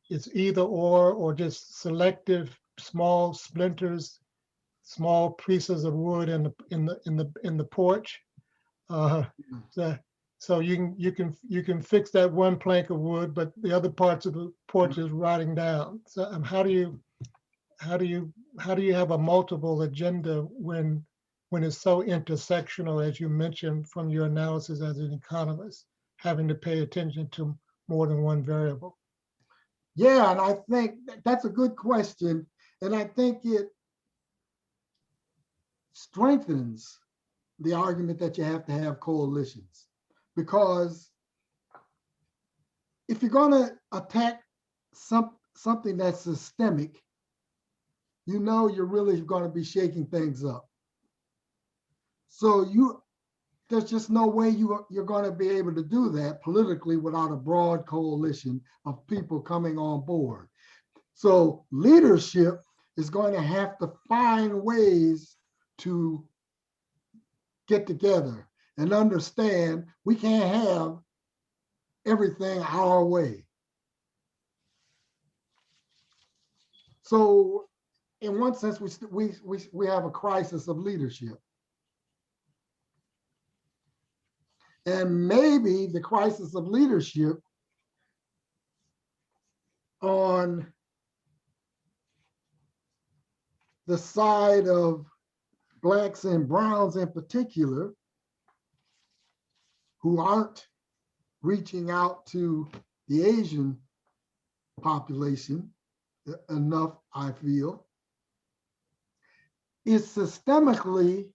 either or just selective small splinters, small pieces of wood in the porch? So you can fix that one plank of wood, but the other parts of the porch is rotting down. So how do you have a multiple agenda when it's so intersectional, as you mentioned from your analysis as an economist, having to pay attention to more than one variable?
Yeah, and I think that's a good question. And I think it strengthens the argument that you have to have coalitions. Because if you're going to attack something that's systemic, you're really going to be shaking things up. So there's just no way you're going to be able to do that politically without a broad coalition of people coming on board. So leadership is going to have to find ways to get together and understand we can't have everything our way. So in one sense, we have a crisis of leadership. And maybe the crisis of leadership on the side of Blacks and Browns in particular, who aren't reaching out to the Asian population enough, I feel, is systemically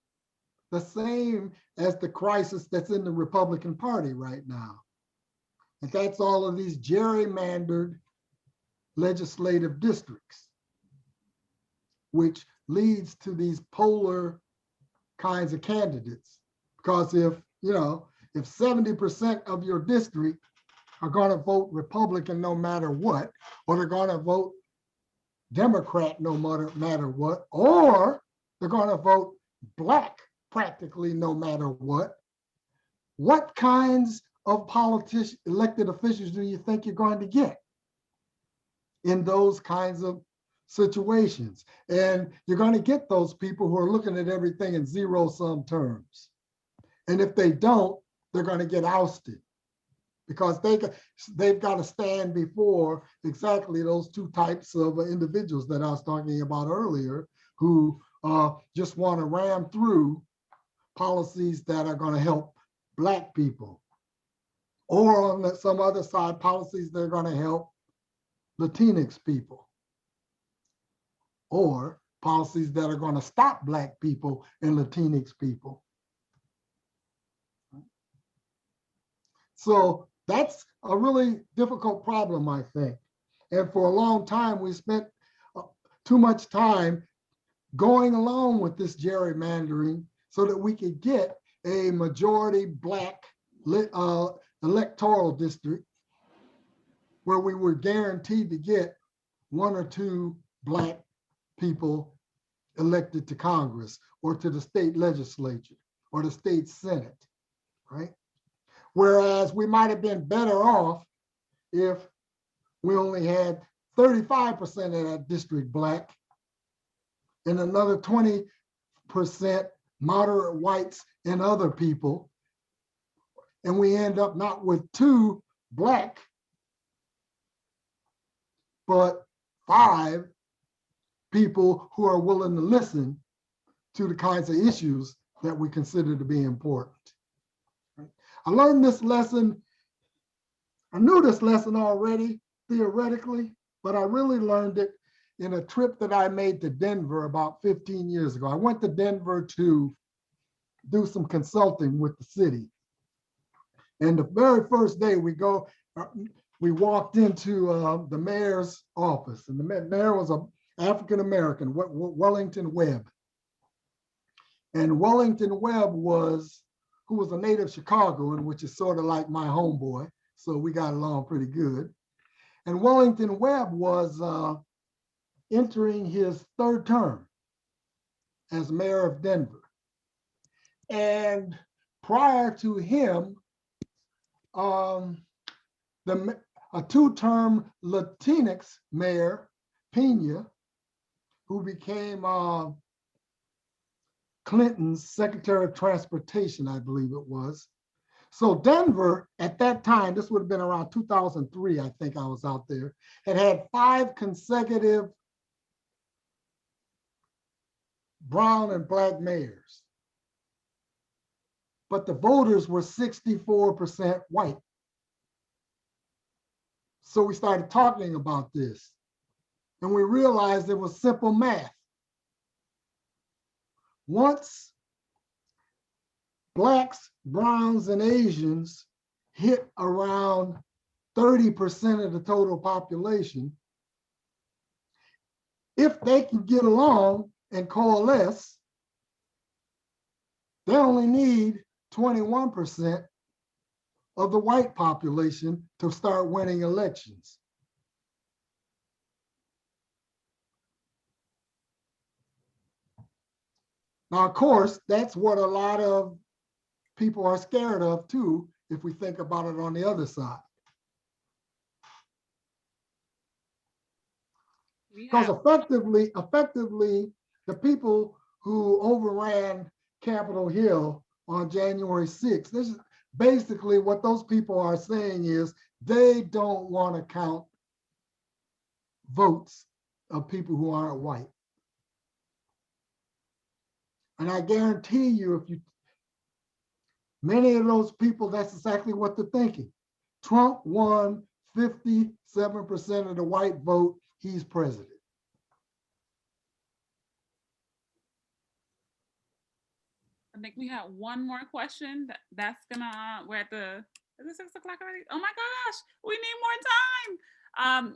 the same as the crisis that's in the Republican Party right now. And that's all of these gerrymandered legislative districts, which leads to these polar kinds of candidates. Because if 70% of your district are going to vote Republican no matter what, or they're going to vote Democrat no matter what, or they're going to vote Black practically no matter what kinds of elected officials do you think you're going to get in those kinds of situations? And you're going to get those people who are looking at everything in zero-sum terms. And if they don't, they're going to get ousted because they've got to stand before exactly those two types of individuals that I was talking about earlier, who just want to ram through policies that are going to help Black people, or on some other side, policies that are going to help Latinx people, or policies that are going to stop Black people and Latinx people. So that's a really difficult problem, I think. And for a long time, we spent too much time going along with this gerrymandering so that we could get a majority Black electoral district where we were guaranteed to get 1 or 2 Black people elected to Congress or to the state legislature or the state Senate, right? Whereas we might have been better off if we only had 35% of that district Black and another 20% moderate whites and other people. And we end up not with 2 Black, but 5 people who are willing to listen to the kinds of issues that we consider to be important. I learned this lesson, I knew this lesson already theoretically, but I really learned it in a trip that I made to Denver about 15 years ago. I went to Denver to do some consulting with the city. And the very first day we walked into the mayor's office, and the mayor was an African-American, Wellington Webb. And Wellington Webb who was a native Chicagoan, which is sort of like my homeboy. So we got along pretty good. And Wellington Webb was entering his 3rd term as mayor of Denver. And prior to him, a 2-term Latinx mayor, Pena, who became Clinton's Secretary of Transportation, I believe it was. So Denver, at that time, this would have been around 2003, I think I was out there, had 5 consecutive brown and Black mayors. But the voters were 64% white. So we started talking about this, and we realized it was simple math. Once Blacks, Browns, and Asians hit around 30% of the total population, if they can get along and coalesce, they only need 21% of the white population to start winning elections. Now, of course, that's what a lot of people are scared of too, if we think about it on the other side. Because effectively, the people who overran Capitol Hill on January 6th, this is basically what those people are saying is they don't want to count votes of people who aren't white. And I guarantee you, many of those people, that's exactly what they're thinking. Trump won 57% of the white vote, he's president.
I think we have one more question. We're at is it 6 o'clock already? Oh my gosh, we need more time.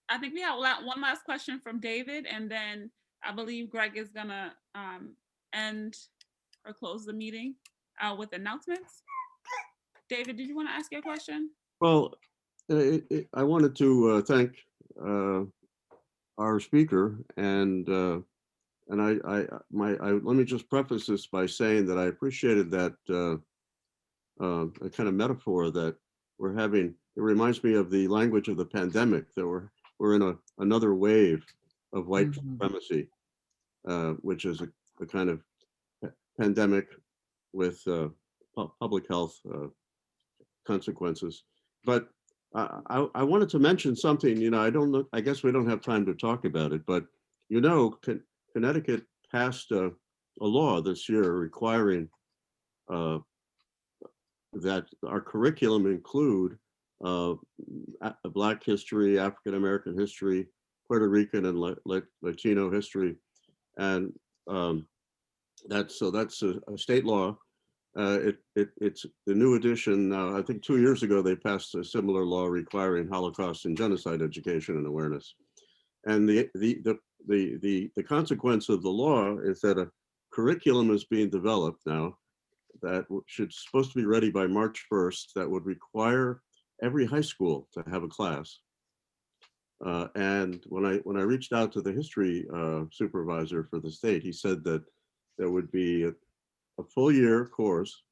I think we have one last question from David, and then I believe Greg is gonna end or close the meeting with announcements. David, did you want to ask your question?
Well, I wanted to thank our speaker, and let me just preface this by saying that I appreciated that a kind of metaphor that we're having. It reminds me of the language of the pandemic, that we're in another wave of white supremacy, which is a kind of pandemic with public health consequences. but I wanted to mention something, you know, I don't know, I guess we don't have time to talk about it, but you know, Connecticut passed a law this year requiring that our curriculum include Black history, African American history, Puerto Rican and Latino history, and that's a state law. It's the new edition. I think 2 years ago they passed a similar law requiring Holocaust and genocide education and awareness. And the consequence of the law is that a curriculum is being developed now that should supposed to be ready by March 1st that would require every high school to have a class. And when I reached out to the history supervisor for the state, he said that there would be a full year course.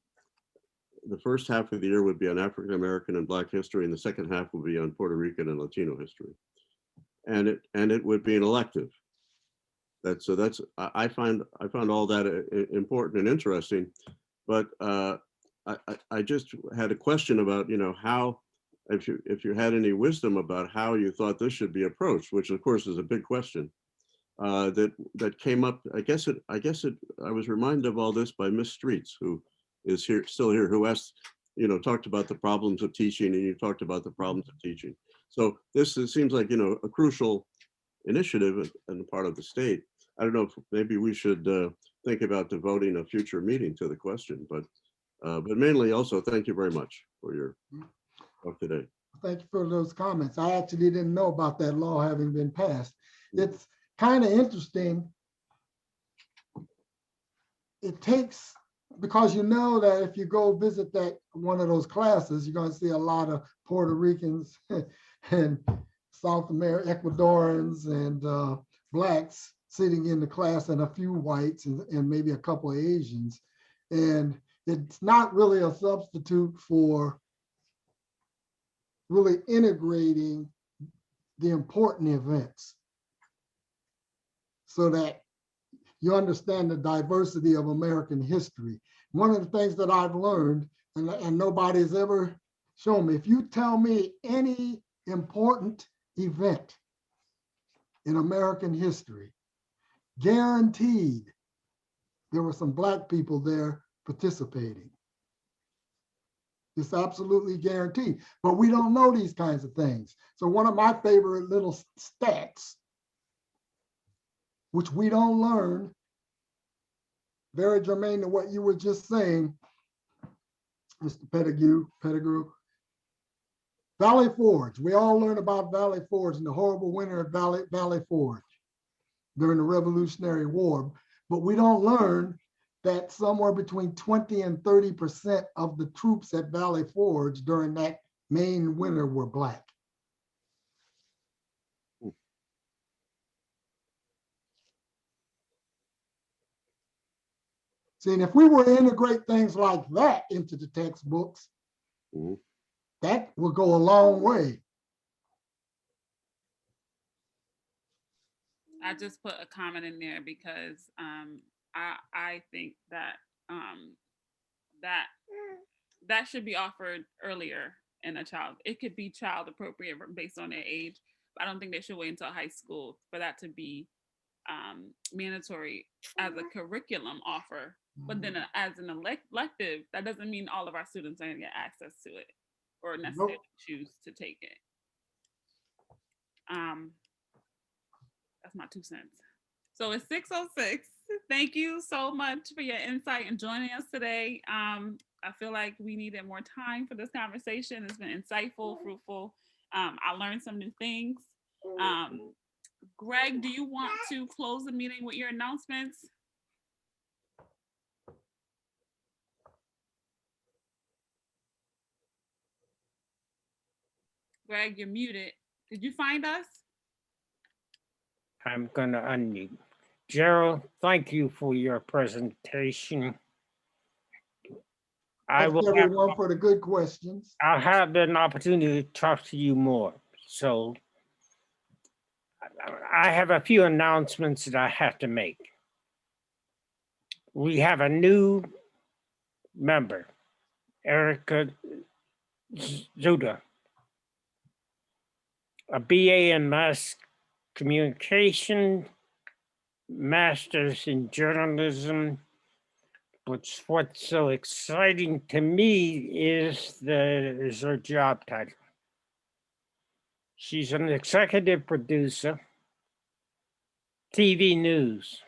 The first half of the year would be on African American and Black history, and the second half would be on Puerto Rican and Latino history. And it would be an elective. I find all that important and interesting, but I just had a question about, you know, how, if you had any wisdom about how you thought this should be approached, which of course is a big question. That came up. I was reminded of all this by Miss Streets, who is still here, who asked, you know, talked about the problems of teaching, and you talked about the problems of teaching. So it seems like, you know, a crucial initiative and part of the state. I don't know if maybe we should think about devoting a future meeting to the question, but mainly also thank you very much for your talk today.
Thank you for those comments. I actually didn't know about that law having been passed. It's kind of interesting. It takes, because you know that if you go visit that one of those classes, you're going to see a lot of Puerto Ricans and South American, Ecuadorians and Blacks sitting in the class, and a few whites and maybe a couple of Asians. And it's not really a substitute for really integrating the important events so that you understand the diversity of American history. One of the things that I've learned, and nobody's ever shown me, if you tell me any important event in American history, guaranteed there were some Black people there participating. It's absolutely guaranteed, but we don't know these kinds of things. So one of my favorite little stats, which we don't learn, very germane to what you were just saying, Mr. Pettigrew. Valley Forge. We all learn about Valley Forge and the horrible winter at Valley Forge during the Revolutionary War, but we don't learn that somewhere between 20 and 30% of the troops at Valley Forge during that main winter were Black. See, and if we were to integrate things like that into the textbooks, that will go a long way.
I just put a comment in there because I think that that should be offered earlier in a child. It could be child appropriate based on their age, but I don't think they should wait until high school for that to be mandatory as a curriculum offer. But then as an elective, that doesn't mean all of our students are going to get access to it or necessarily choose to take it. That's my 2 cents. So it's 6:06. Thank you so much for your insight and joining us today. I feel like we needed more time for this conversation. It's been insightful, fruitful. I learned some new things. Greg, do you want to close the meeting with your announcements? Greg, you're muted. Did you find us?
I'm going to unmute. Gerald, thank you for your presentation.
Thanks everyone for the good questions.
I'll have an opportunity to talk to you more. So I have a few announcements that I have to make. We have a new member, Erica Zuda, a BA in mass communication, master's in journalism. But what's so exciting to me is her job title. She's an executive producer, TV news.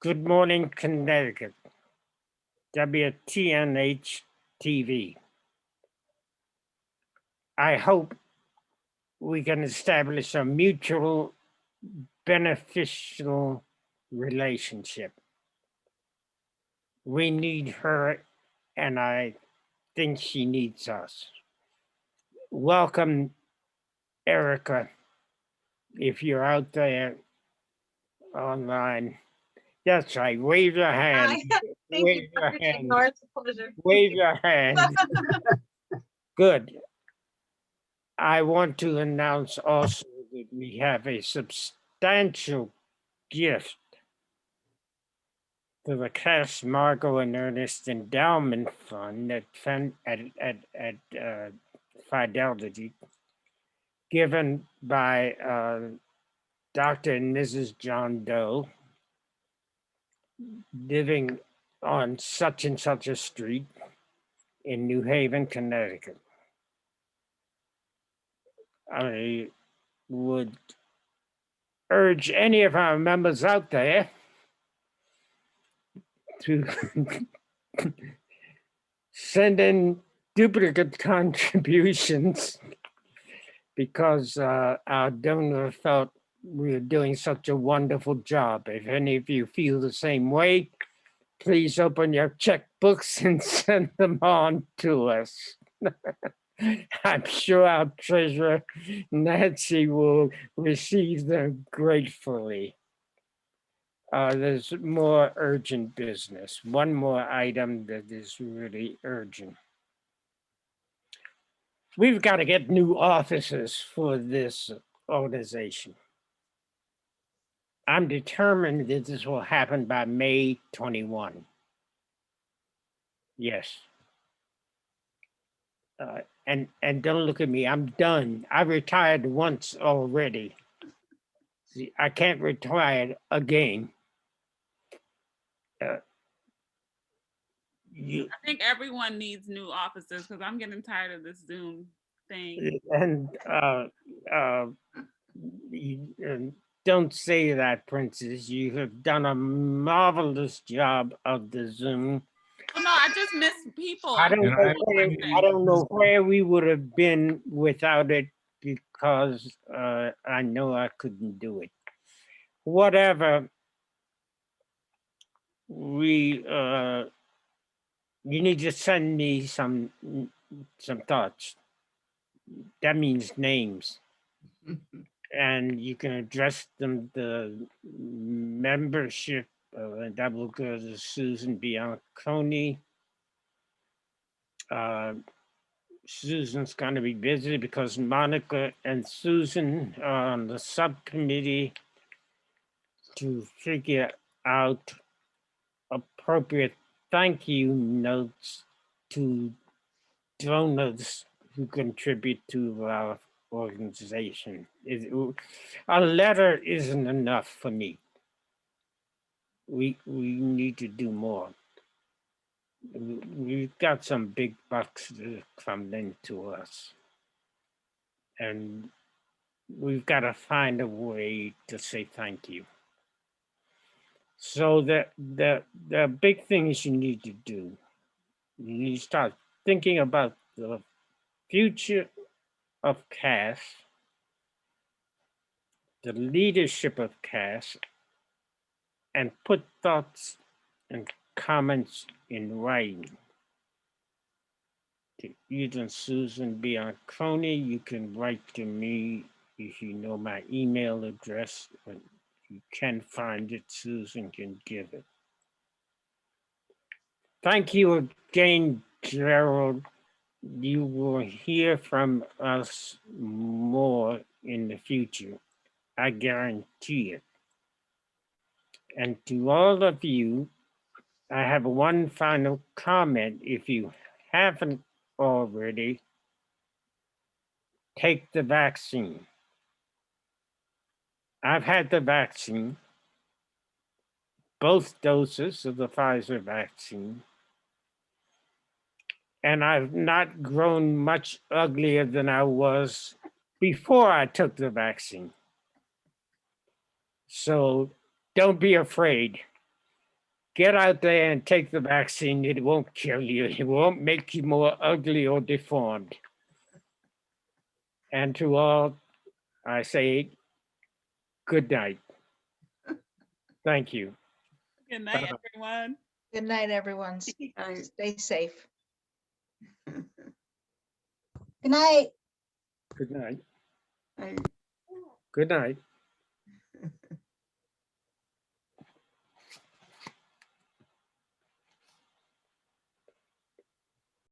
Good Morning Connecticut, WTNH TV. I hope we can establish a mutual beneficial relationship. We need her, and I think she needs us. Welcome, Erica, if you're out there online. That's right, wave your hand. Wave your hand.
It's a pleasure.
Wave your hand. Good. I want to announce also that we have a substantial gift to the Cass, Margot, and Ernest Endowment Fund at Fidelity, given by Dr. and Mrs. John Doe, living on such and such a street in New Haven, Connecticut. I would urge any of our members out there to send in duplicate contributions because our donor felt we were doing such a wonderful job. If any of you feel the same way, please open your checkbooks and send them on to us. I'm sure our treasurer, Nancy, will receive them gratefully. There's more urgent business. One more item that is really urgent. We've got to get new officers for this organization. I'm determined that this will happen by May 21. Yes. And don't look at me, I'm done. I retired once already. See, I can't retire again.
I think everyone needs new officers because I'm getting tired of this Zoom thing.
And don't say that, Princess. You have done a marvelous job of the Zoom.
Well, no, I just miss people.
I don't know where we would have been without it because I know I couldn't do it. Whatever, you need to send me some thoughts. That means names. And you can address them the membership, that will go to Susan Bianconi. Susan's going to be busy because Monica and Susan are on the subcommittee to figure out appropriate thank you notes to donors who contribute to our organization. A letter isn't enough for me. We need to do more. We've got some big bucks that come into us. And we've got to find a way to say thank you. So the big things you need to do, you need to start thinking about the future of Cass, the leadership of Cass, and put thoughts and comments in writing. To either Susan Bianconi, you can write to me if you know my email address. If you can find it, Susan can give it. Thank you again, Gerald. You will hear from us more in the future. I guarantee it. And to all of you, I have one final comment. If you haven't already, take the vaccine. I've had the vaccine, both doses of the Pfizer vaccine, and I've not grown much uglier than I was before I took the vaccine. So don't be afraid. Get out there and take the vaccine. It won't kill you. It won't make you more ugly or deformed. And to all, I say good night. Thank you.
Good night, everyone.
Good night, everyone. Stay safe.
Good night.
Good night. Good night.